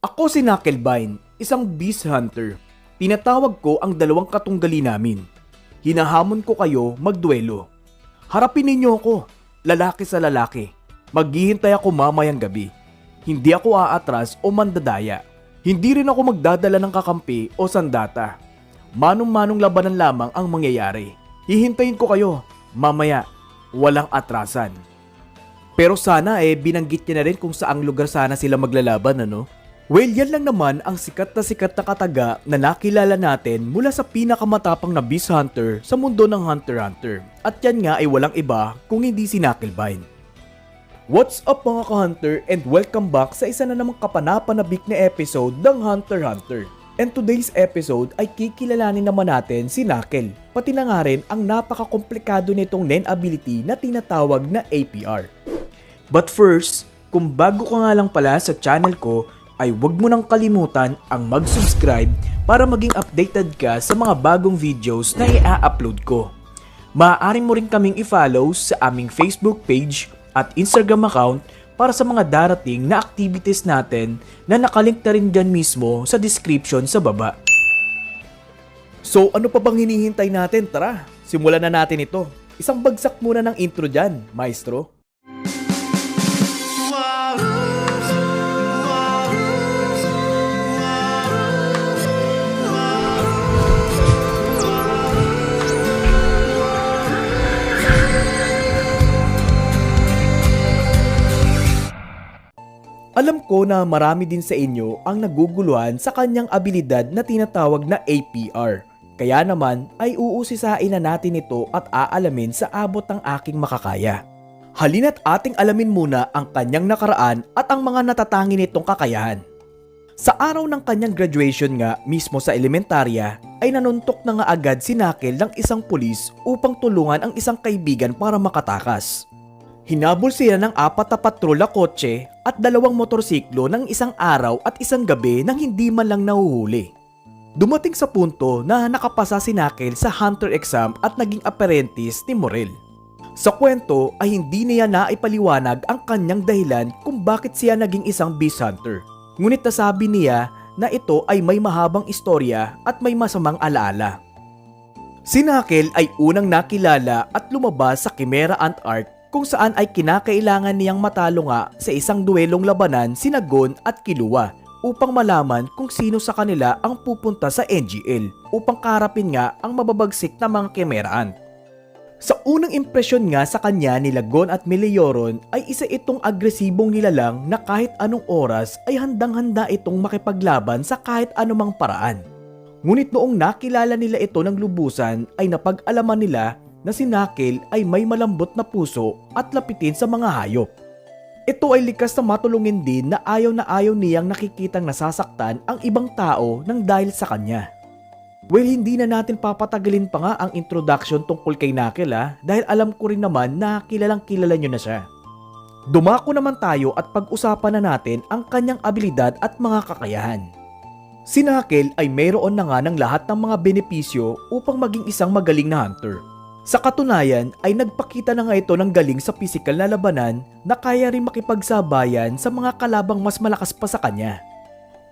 Ako si Knucklebine, isang beast hunter. Tinatawag ko ang dalawang katunggali namin. Hinahamon ko kayo magduelo. Harapin ninyo ako, lalaki sa lalaki. Maghihintay ako mamayang gabi. Hindi ako aatras o mandadaya. Hindi rin ako magdadala ng kakampi o sandata. Manong-manong labanan lamang ang mangyayari. Hihintayin ko kayo, mamaya, walang atrasan. Pero sana binanggit niya na rin kung saang lugar sana sila maglalaban, ano? Well, yan lang naman ang sikat na kataga na nakilala natin mula sa pinakamatapang na beast hunter sa mundo ng Hunter x Hunter. At yan nga ay walang iba kung hindi si Knucklebine. What's up mga ka-hunter and welcome back sa isa na namang kapanapanabik na episode ng Hunter x Hunter. And today's episode ay kikilalanin naman natin si Knuckle, pati na nga rin ang napaka-komplikado nitong Nen ability na tinatawag na APR. But first, kung bago ka nga lang pala sa channel ko, ay huwag mo nang kalimutan ang mag-subscribe para maging updated ka sa mga bagong videos na i-upload ko. Maaari mo rin kaming i-follow sa aming Facebook page at Instagram account para sa mga darating na activities natin na nakalink na rin dyan mismo sa description sa baba. So ano pa bang hinihintay natin? Tara, simulan na natin ito. Isang bagsak muna ng intro dyan, maestro. Alam ko na marami din sa inyo ang naguguluhan sa kanyang abilidad na tinatawag na APR. Kaya naman ay uusisain na natin ito at aalamin sa abot ng aking makakaya. Halina't ating alamin muna ang kanyang nakaraan at ang mga natatangi nitong kakayahan. Sa araw ng kanyang graduation nga mismo sa elementarya ay nanuntok na nga agad si Knuckle ng isang pulis upang tulungan ang isang kaibigan para makatakas. Hinabol sila ng 4 na patrol na kotse at 2 motorsiklo ng isang araw at isang gabi nang hindi man lang nahuhuli. Dumating sa punto na nakapasa si Knuckle sa hunter exam at naging apprentice ni Morel. Sa kwento ay hindi niya naipaliwanag ang kanyang dahilan kung bakit siya naging isang beast hunter. Ngunit nasabi niya na ito ay may mahabang istorya at may masamang alaala. Si Knuckle ay unang nakilala at lumabas sa Chimera Ant Arc kung saan ay kinakailangan niyang matalo nga sa isang duelong labanan sina Gon at Killua upang malaman kung sino sa kanila ang pupunta sa NGL upang kaharapin nga ang mababagsik na mga Chimera Ant. Sa unang impresyon nga sa kanya nila Gon at Melioron ay isa itong agresibong nilalang na kahit anong oras ay handang-handa itong makipaglaban sa kahit anumang paraan. Ngunit noong nakilala nila ito ng lubusan ay napag-alaman nila na si Knuckle ay may malambot na puso at lapitin sa mga hayop. Ito ay likas na matulungin din na ayaw niyang nakikitang nasasaktan ang ibang tao nang dahil sa kanya. Well, hindi na natin papatagalin pa nga ang introduction tungkol kay Knuckle dahil alam ko rin naman na kilalang kilala nyo na siya. Dumako naman tayo at pag-usapan na natin ang kanyang abilidad at mga kakayahan. Si Knuckle ay mayroon na nga ng lahat ng mga benepisyo upang maging isang magaling na hunter. Sa katunayan ay nagpakita na nga ito ng galing sa pisikal na labanan na kaya rin makipagsabayan sa mga kalabang mas malakas pa sa kanya.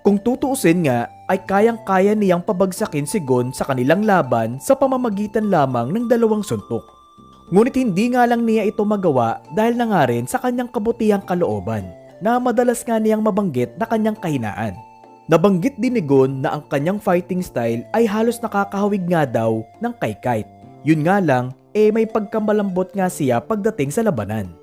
Kung tutuusin nga ay kayang-kaya niyang pabagsakin si Gon sa kanilang laban sa pamamagitan lamang ng 2 suntok. Ngunit hindi nga lang niya ito magawa dahil na nga rin sa kanyang kabutihang kalooban na madalas nga niyang mabanggit na kanyang kahinaan. Nabanggit din ni Gon na ang kanyang fighting style ay halos nakakahawig nga daw ng kay Kite. Yun nga lang, may pagkamalambot nga siya pagdating sa labanan.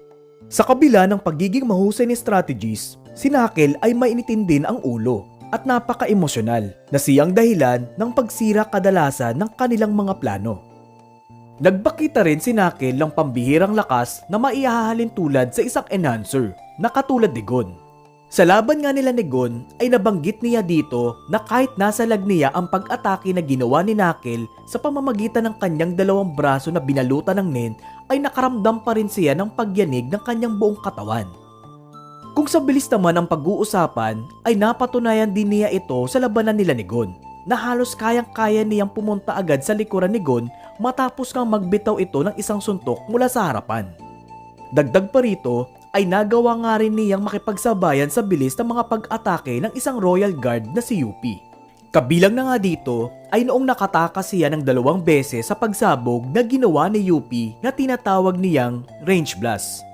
Sa kabila ng pagiging mahusay ni strategies, si Knuckle ay mainitin din ang ulo at napaka-emosyonal na siyang dahilan ng pagsira kadalasan ng kanilang mga plano. Nagpakita rin si Knuckle ng pambihirang lakas na maihahalin tulad sa isang enhancer na katulad ni Gon. Sa laban nga nila ni Gon ay nabanggit niya dito na kahit nasa lag niya ang pag-atake na ginawa ni Knuckle sa pamamagitan ng kanyang 2 braso na binalutan ng Nen ay nakaramdam pa rin siya ng pagyanig ng kanyang buong katawan. Kung sa bilis naman ang pag-uusapan ay napatunayan din niya ito sa labanan nila ni Gon na halos kayang-kaya niyang pumunta agad sa likuran ni Gon matapos kang magbitaw ito ng isang suntok mula sa harapan. Dagdag pa rito ay nagawa nga rin niyang makipagsabayan sa bilis ng mga pag-atake ng isang royal guard na si Yuppie. Kabilang na nga dito ay noong nakatakas siya ng 2 beses sa pagsabog na ginawa ni Yuppie na tinatawag niyang range blast.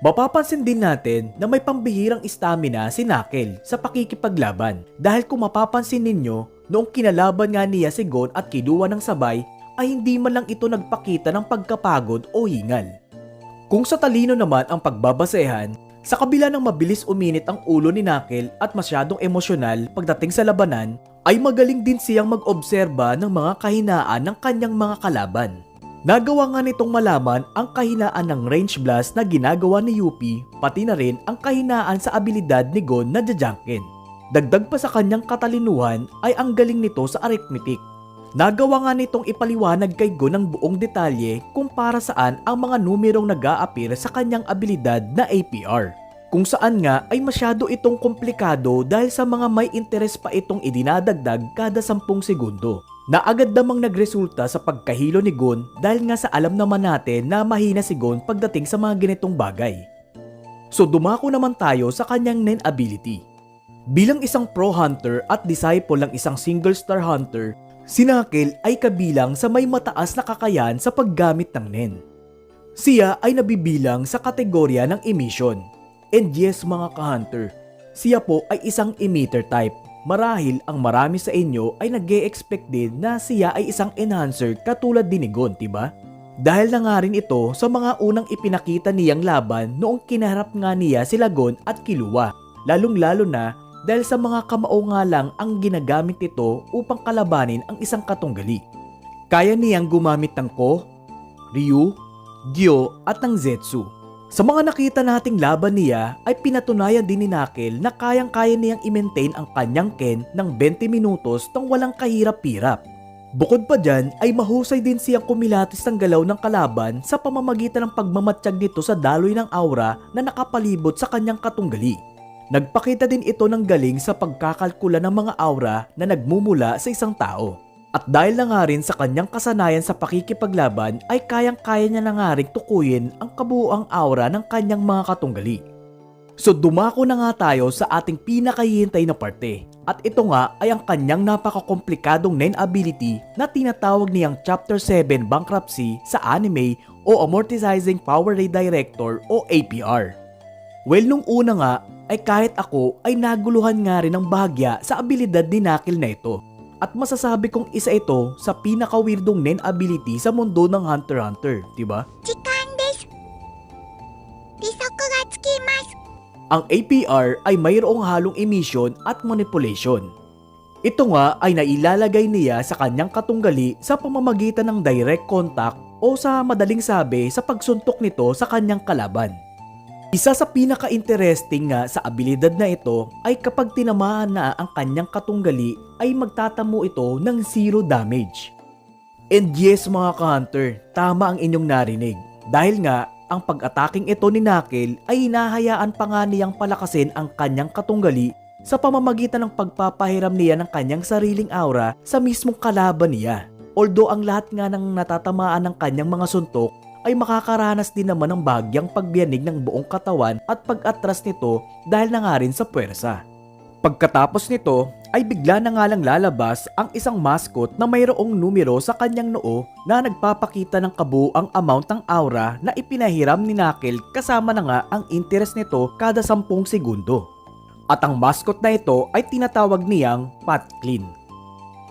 Mapapansin din natin na may pambihirang stamina si Knuckle sa pakikipaglaban dahil kung mapapansin ninyo, noong kinalaban nga niya si Gon at kinuha ng sabay ay hindi man lang ito nagpakita ng pagkapagod o hingal. Kung sa talino naman ang pagbabasehan, sa kabila ng mabilis uminit ang ulo ni Knuckle at masyadong emosyonal pagdating sa labanan, ay magaling din siyang mag-obserba ng mga kahinaan ng kanyang mga kalaban. Nagawa nga nitong malaman ang kahinaan ng range blast na ginagawa ni Yuppie, pati na rin ang kahinaan sa abilidad ni Gon na Jajangken. Dagdag pa sa kanyang katalinuhan ay ang galing nito sa arithmetic. Nagawa nga nitong ipaliwanag kay Gon ng buong detalye kung para saan ang mga numerong nag-a-appear sa kanyang abilidad na APR. Kung saan nga ay masyado itong komplikado dahil sa mga may interes pa itong idinadagdag kada 10 segundo. Na agad namang nagresulta sa pagkahilo ni Gon dahil nga sa alam naman natin na mahina si Gon pagdating sa mga ganitong bagay. So dumako naman tayo sa kanyang Nen ability. Bilang isang pro hunter at disciple ng isang single star hunter, si Knuckle ay kabilang sa may mataas na kakayahan sa paggamit ng Nen. Siya ay nabibilang sa kategorya ng emission. And yes mga ka-hunter, siya po ay isang emitter type. Marahil ang marami sa inyo ay nag-e-expect din na siya ay isang enhancer katulad din ni Gon, diba? Dahil na nga rin ito sa mga unang ipinakita niyang laban noong kinaharap nga niya sila Gon at Killua, lalong-lalo na dahil sa mga kamao nga lang ang ginagamit ito upang kalabanin ang isang katunggali. Kaya niyang gumamit ng Ko, Ryu, Gyo at ng Zetsu. Sa mga nakita nating laban niya ay pinatunayan din ni Knuckle na kayang-kaya niyang i-maintain ang kanyang Ken ng 20 minutos nang walang kahirap-hirap. Bukod pa dyan ay mahusay din siyang kumilatis ng galaw ng kalaban sa pamamagitan ng pagmamatsyag nito sa daloy ng aura na nakapalibot sa kanyang katunggali. Nagpakita din ito ng galing sa pagkakalkula ng mga aura na nagmumula sa isang tao. At dahil na nga rin sa kanyang kasanayan sa pakikipaglaban ay kayang-kaya niya na nga rin tukuyin ang kabuuang aura ng kanyang mga katunggali. So dumako na nga tayo sa ating pinakahihintay na parte. At ito nga ay ang kanyang napakakomplikadong Nen ability na tinatawag niyang Chapter 7 Bankruptcy sa anime o Amortizing Power Redirector o APR. Well, nung una nga ay kahit ako ay naguluhan nga rin ng bahagya sa abilidad ni Knuckle na ito. At masasabi kong isa ito sa pinaka-weirdong Nen ability sa mundo ng Hunter x Hunter, diba? Ang APR ay mayroong halong emission at manipulation. Ito nga ay nailalagay niya sa kanyang katunggali sa pamamagitan ng direct contact o sa madaling sabi sa pagsuntok nito sa kanyang kalaban. Isa sa pinaka-interesting nga sa abilidad na ito ay kapag tinamaan na ang kanyang katunggali ay magtatamo ito ng 0 damage. And yes mga ka-hunter, tama ang inyong narinig. Dahil nga, ang pag-ataking ito ni Knuckle ay hinahayaan pa nga niyang palakasin ang kanyang katunggali sa pamamagitan ng pagpapahiram niya ng kanyang sariling aura sa mismong kalaban niya. Although ang lahat nga ng natatamaan ng kanyang mga suntok ay makakaranas din naman ng bahagyang pagbiyanig ng buong katawan at pag-atras nito dahil na nga rin sa puwersa. Pagkatapos nito ay bigla na nga lang lalabas ang isang mascot na mayroong numero sa kanyang noo na nagpapakita ng kabuuang amount ng aura na ipinahiram ni Knuckle kasama na nga ang interest nito kada 10 segundo. At ang mascot na ito ay tinatawag niyang Pat Clean.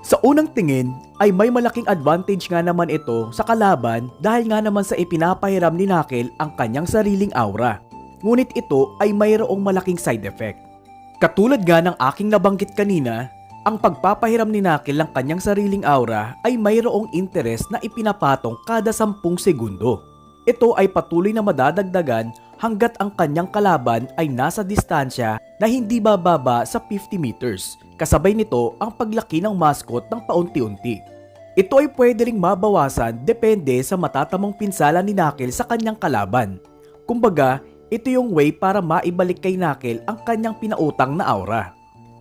Sa unang tingin ay may malaking advantage nga naman ito sa kalaban dahil nga naman sa ipinapahiram ni Knuckle ang kanyang sariling aura. Ngunit ito ay mayroong malaking side effect. Katulad nga ng aking nabanggit kanina, ang pagpapahiram ni Knuckle ng kanyang sariling aura ay mayroong interest na ipinapatong kada 10 segundo. Ito ay patuloy na madadagdagan hanggat ang kanyang kalaban ay nasa distansya na hindi bababa sa 50 meters. Kasabay nito ang paglaki ng mascot ng paunti-unti. Ito ay pwede ring mabawasan depende sa matatamong pinsala ni Knuckle sa kanyang kalaban. Kumbaga, ito yung way para maibalik kay Knuckle ang kanyang pinautang na aura.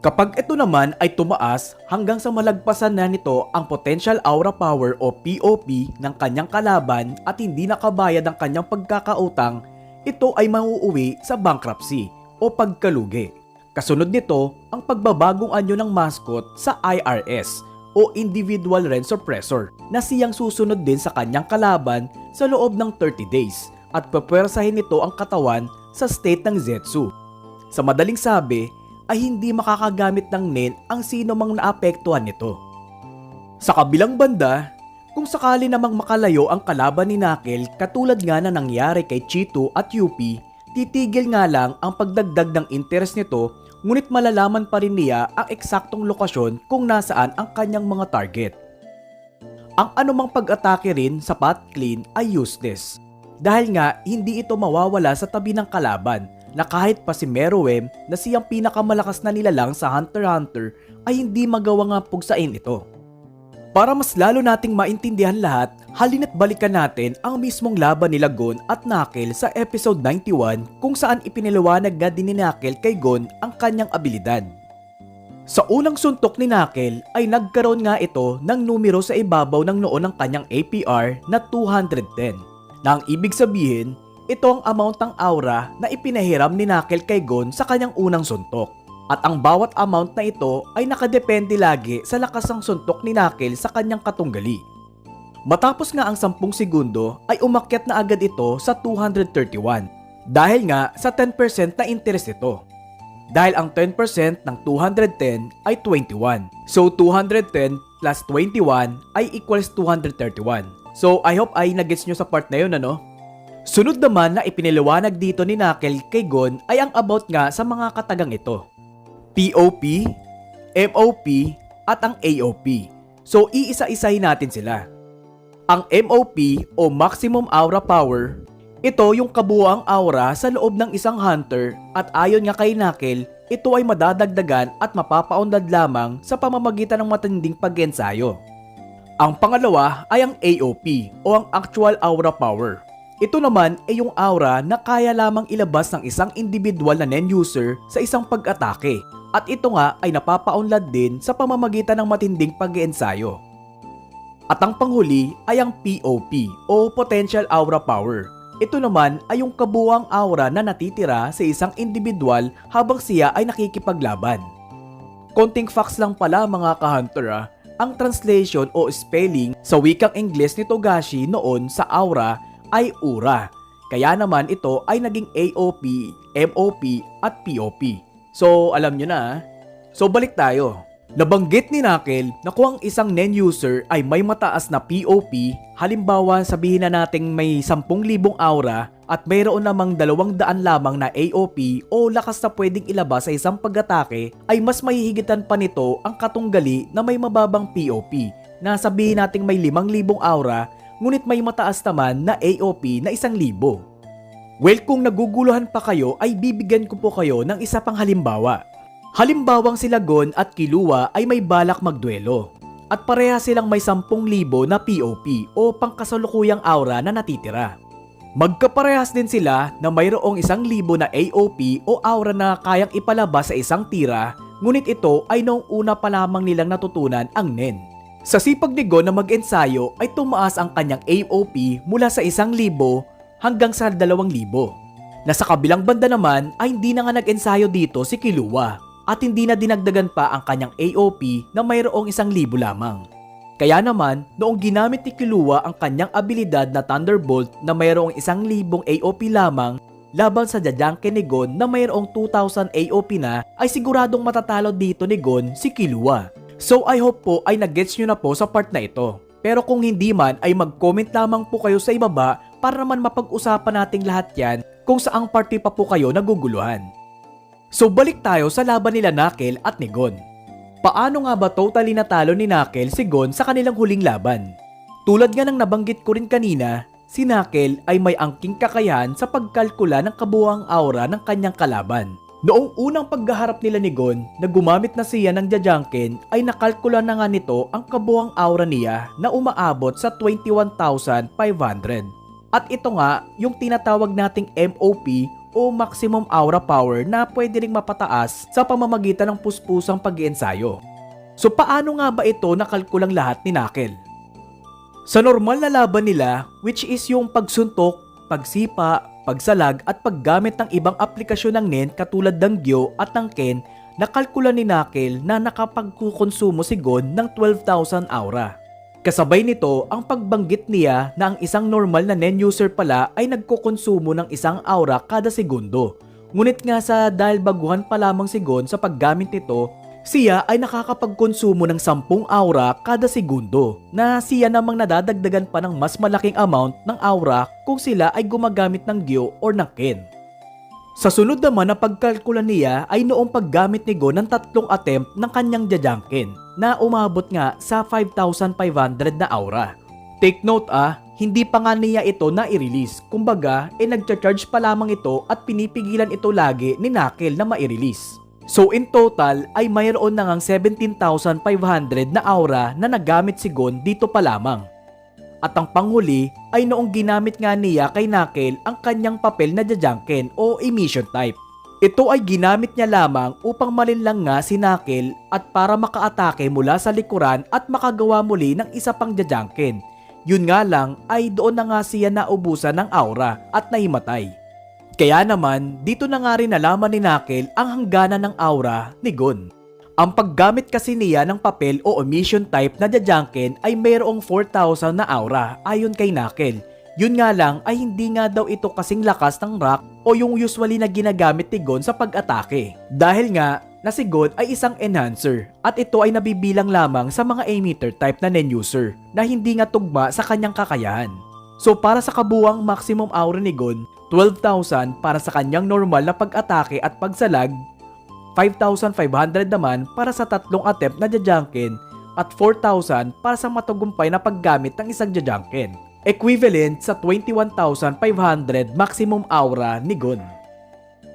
Kapag ito naman ay tumaas hanggang sa malagpasan na nito ang potential aura power o POP ng kanyang kalaban at hindi nakabayad ang kanyang pagkakautang, ito ay mauuwi sa bankruptcy o pagkalugi. Kasunod nito ang pagbabagong anyo ng mascot sa IRS o Individual Rent Suppressor na siyang susunod din sa kanyang kalaban sa loob ng 30 days at pupwersahin nito ang katawan sa state ng Zetsu. Sa madaling sabi ay hindi makakagamit ng NEN ang sino mang naapektuhan nito. Sa kabilang banda, kung sakali namang makalayo ang kalaban ni Knuckle katulad nga na nangyari kay Cheeto at Yuppie, titigil nga lang ang pagdagdag ng interest nito ngunit malalaman pa rin niya ang eksaktong lokasyon kung nasaan ang kanyang mga target. Ang anumang pag-atake rin sa Pat Clean ay useless dahil nga hindi ito mawawala sa tabi ng kalaban na kahit pa si Meruem na siyang pinakamalakas na nilalang sa Hunter x Hunter ay hindi magawa nga pugsain ito. Para mas lalo nating maintindihan lahat, halina't balikan natin ang mismong laban nila Gon at Knuckle sa episode 91 kung saan ipinaliwanag nga din ni Knuckle kay Gon ang kanyang abilidad. Sa unang suntok ni Knuckle ay nagkaroon nga ito ng numero sa ibabaw ng noo ng kanyang APR na 210 na ang ibig sabihin ito ang amount ng aura na ipinahiram ni Knuckle kay Gon sa kanyang unang suntok. At ang bawat amount na ito ay nakadepende lagi sa lakas ng suntok ni Knuckle sa kanyang katunggali. Matapos nga ang 10 segundo ay umakyat na agad ito sa 231 dahil nga sa 10% na interest ito. Dahil ang 10% ng 210 ay 21. So 210 plus 21 ay equals 231. So I hope ay nagets nyo sa part na yun ano? Sunod naman na ipiniliwanag dito ni Knuckle kay Gon ay ang about nga sa mga katagang ito. POP, MOP, at ang AOP. So, iisa-isahin natin sila. Ang MOP o Maximum Aura Power, ito yung kabuuang aura sa loob ng isang hunter at ayon nga kay Knuckle, ito ay madadagdagan at mapapaunlad lamang sa pamamagitan ng matinding pag-ensayo. Ang pangalawa ay ang AOP o ang Actual Aura Power. Ito naman ay yung aura na kaya lamang ilabas ng isang individual na NEN user sa isang pag-atake. At ito nga ay napapaunlad din sa pamamagitan ng matinding pag-iensayo. At ang panghuli ay ang POP o Potential Aura Power. Ito naman ay yung kabuuang aura na natitira sa isang individual habang siya ay nakikipaglaban. Konting facts lang pala mga ka-hunter ang translation o spelling sa wikang Ingles ni Togashi noon sa aura ay ura. Kaya naman ito ay naging AOP, MOP at POP. So, alam nyo na. So, balik tayo. Nabanggit ni Knuckle na kung ang isang NEN user ay may mataas na POP, halimbawa sabihin na nating may 10,000 aura at mayroon namang 200 lamang na AOP o lakas na pwedeng ilabas sa isang pag-atake, ay mas mahihigitan pa nito ang katunggali na may mababang POP na sabihin nating may 5,000 aura ngunit may mataas naman na AOP na 1,000. Well, kung naguguluhan pa kayo ay bibigyan ko po kayo ng isa pang halimbawa. Halimbawang sila Gon at Killua ay may balak magduelo at pareha silang may 10,000 na POP o pangkasalukuyang aura na natitira. Magkaparehas din sila na mayroong 1,000 na AOP o aura na kayang ipalabas sa isang tira, ngunit ito ay noong una pa lamang nilang natutunan ang NEN. Sa sipag ni Gon na mag-ensayo ay tumaas ang kanyang AOP mula sa 1,000 hanggang sa 2,000. Na sa kabilang banda naman ay hindi na nga nag-ensayo dito si Killua at hindi na dinagdagan pa ang kanyang AOP na mayroong 1,000 lamang. Kaya naman, noong ginamit ni Killua ang kanyang abilidad na Thunderbolt na mayroong 1,000 AOP lamang laban sa Jajanke ni Gon na mayroong 2,000 AOP na, ay siguradong matatalo dito ni Gon si Killua. So I hope po ay nag-gets nyo na po sa part na ito. Pero kung hindi man ay mag-comment lamang po kayo sa ibaba para naman mapag-usapan nating lahat yan kung saang party pa po kayo naguguluhan. So balik tayo sa laban nila Knuckle at ni Gon. Paano nga ba totally natalo ni Knuckle si Gon sa kanilang huling laban? Tulad nga ng nabanggit ko rin kanina, si Knuckle ay may angking kakayahan sa pagkalkula ng kabuuang aura ng kanyang kalaban. Noong unang paghaharap nila ni Gon na gumamit na siya ng Jajanken ay nakalkula na nga nito ang kabuuang aura niya na umaabot sa 21,500. At ito nga yung tinatawag nating MOP o Maximum Aura Power na pwede ring mapataas sa pamamagitan ng puspusang pag-iensayo. So paano nga ba ito nakalkulang lahat ni Knuckle? Sa normal na laban nila, which is yung pagsuntok, pagsipa, pagsalag at paggamit ng ibang aplikasyon ng NEN katulad ng Gyo at ng Ken, nakalkula ni Knuckle na nakapagkukonsumo si Gon ng 12,000 aura. Kasabay nito ang pagbanggit niya na ang isang normal na NEN user pala ay nagkukonsumo ng 1 aura kada segundo. Ngunit nga sa dahil baguhan pa lamang si Gon sa paggamit nito, siya ay nakakapagkonsumo ng 10 aura kada segundo na siya namang nadadagdagan pa ng mas malaking amount ng aura kung sila ay gumagamit ng Gyo or ng Ken. Sa sunod naman na pagkalkula niya ay noong paggamit ni Gon ng 3 attempt ng kanyang Jajangken na umabot nga sa 5,500 na aura. Take note hindi pa nga niya ito na i-release. Kumbaga, nagcha-charge pa lamang ito at pinipigilan ito lagi ni Knuckle na ma-release. So in total ay mayroon na ngang 17,500 na aura na nagamit si Gon dito pa lamang. At ang panghuli ay noong ginamit nga niya kay Knuckle ang kanyang papel na Jajangken o emission type. Ito ay ginamit niya lamang upang malinlang nga si Knuckle at para makaatake mula sa likuran at makagawa muli ng isa pang Jajangken. Yun nga lang ay doon na nga siya naubusan ng aura at nahimatay. Kaya naman, dito na nga rin nalaman ni Knuckle ang hangganan ng aura ni Gon. Ang paggamit kasi niya ng papel o emission type na Jajangken ay mayroong 4,000 na aura ayon kay Knuckle. Yun nga lang ay hindi nga daw ito kasing lakas ng rock o yung usually na ginagamit ni Gon sa pag-atake. Dahil nga na si Gon ay isang enhancer at ito ay nabibilang lamang sa mga emitter type na NEN user na hindi nga tugma sa kanyang kakayahan. So para sa kabuwang maximum aura ni Gon, 12,000 para sa kanyang normal na pag-atake at pagsalag, 5,500 naman para sa 3 attempt na Jajangken at 4,000 para sa matagumpay na paggamit ng isang Jajangken. Equivalent sa 21,500 maximum aura ni Gon.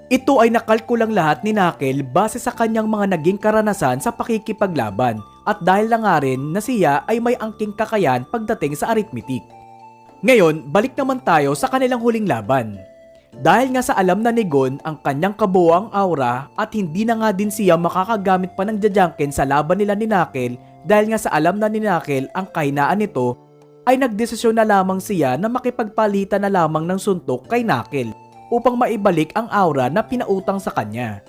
Ito ay nakalkulang lahat ni Knuckle base sa kanyang mga naging karanasan sa pakikipaglaban at dahil na nga rin na siya ay may angking kakayahan pagdating sa arithmetic. Ngayon, balik naman tayo sa kanilang huling laban. Dahil nga sa alam na ni Gon ang kanyang kabuoang aura at hindi na nga din siya makakagamit pa ng Jajangken sa laban nila ni Knuckle dahil nga sa alam na ni Knuckle ang kahinaan nito, ay nagdesisyon na lamang siya na makipagpalitan na lamang ng suntok kay Knuckle upang maibalik ang aura na pinautang sa kanya.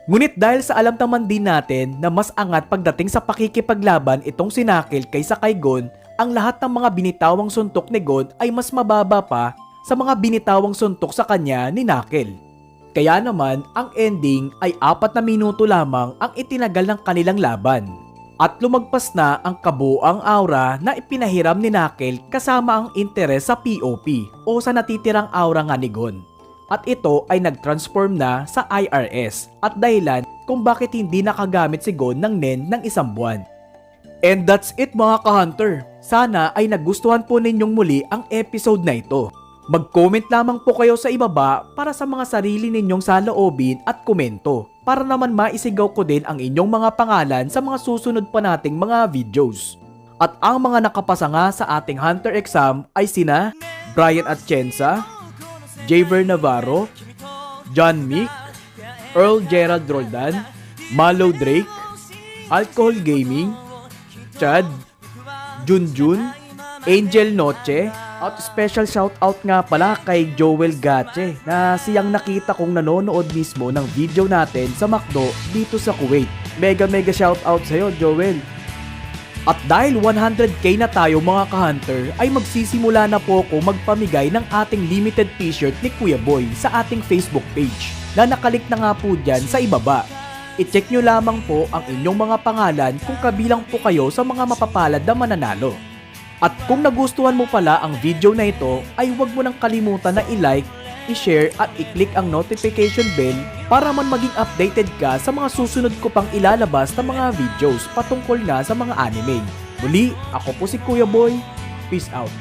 Ngunit dahil sa alam naman din natin na mas angat pagdating sa pakikipaglaban itong si Knuckle kaysa kay Gon, ang lahat ng mga binitawang suntok ni Gon ay mas mababa pa sa mga binitawang suntok sa kanya ni Knuckle. Kaya naman, ang ending ay 4 na minuto lamang ang itinagal ng kanilang laban. At lumagpas na ang kabuoang aura na ipinahiram ni Knuckle kasama ang interes sa POP o sa natitirang aura nga ni Gon. At ito ay nag-transform na sa IRS at dahilan kung bakit hindi nakagamit si Gon ng NEN ng 1 buwan. And that's it mga ka-hunter. Sana ay nagustuhan po ninyong muli ang episode na ito. Mag-comment lamang po kayo sa ibaba para sa mga sarili ninyong saloobin at komento para naman maisigaw ko din ang inyong mga pangalan sa mga susunod pa nating mga videos. At ang mga nakapasa nga sa ating hunter exam ay sina Brian Atienza, Javer Navarro, John Mick, Earl Gerald Roldan, Malo Drake, Alcohol Gaming, Chad, Junjun, Angel Noche, at special shoutout nga pala kay Joel Gache na siyang nakita kong nanonood mismo ng video natin sa McDo dito sa Kuwait. Mega shoutout sa'yo Joel. At dahil 100k na tayo mga ka-hunter ay magsisimula na po ako magpamigay ng ating limited t-shirt ni Kuya Boy sa ating Facebook page na nakalik na nga po dyan sa ibaba. I-check nyo lamang po ang inyong mga pangalan kung kabilang po kayo sa mga mapapalad na mananalo. At kung nagustuhan mo pala ang video na ito ay huwag mo nang kalimutan na i-like, i-share at i-click ang notification bell para man maging updated ka sa mga susunod ko pang ilalabas na mga videos patungkol nga sa mga anime. Muli, ako po si Kuya Boy. Peace out.